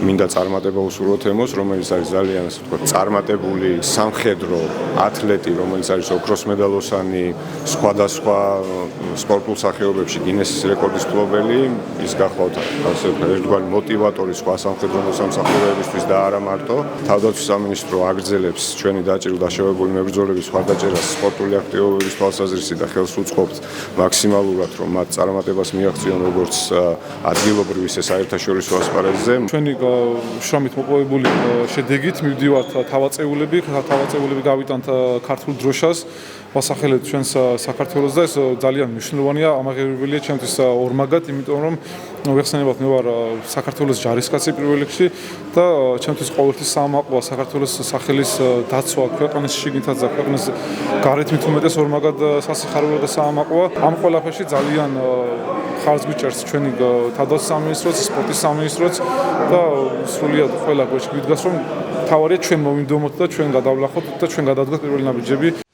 მინდა წარმატება უსურვოთ ემოს, რომელიც არის ძალიან ასე ვთქვათ, წარმატებული სამხედრო ათლეტი, რომელიც არის ოქროს მედალოსანი, სხვადასხვა სპორტულ სახეობებში გინესის რეკორდის მფლობელი, ის გახლავთ ასე ვთქვათ, ერთგვარი მოტივატორი სხვა სამხედრო მოსამსახურეებისთვის და არა მარტო. თავდაცვის სამინისტრო აგრძელებს ჩვენი დაჭირილ-დაშავებული მებრძოლების ხარდაჭერას სპორტული აქტივობების თვალსაზრისით და ხელს უწყობთ მაქსიმალურად, რომ მათ წარმატებას მიაღწიონ როგორც ადგილობრივ, ისე საერთაშორისო ასპარეზზე. ჩვენი შრომით მოპოვებული შედეგით მივდივართ თავაწეულები გავიტანთ ქართულ დროშას ვასახელეთ ჩვენს საქართველოს და ეს ძალიან მნიშვნელოვანია, ამაღლებელია ჩემთვის ორმაგად, იმიტომ რომ ვეხსენებათ მე ვარ საქართველოს ჯარისკაცი პირველ რიგში და ჩემთვის ყოველთვის საამაყოა საქართველოს სახელის დაცვა ქვეყნის შიგნითაც და ქვეყნის გარეთ მით უმეტეს ორმაგად სასიხარულო და საამაყოა. ამ ყველაფერში ძალიან ხარჯს გვიჭერს ჩვენი თავდაცვის სამინისტროც, სპორტის სამინისტროც და სრულიად ყველა გვერდში გვიდგას, რომ თავარია ჩვენ მოვიმდომოთ და ჩვენ გადავლახოთ და ჩვენ გადავდგათ პირველი ნაბიჯები.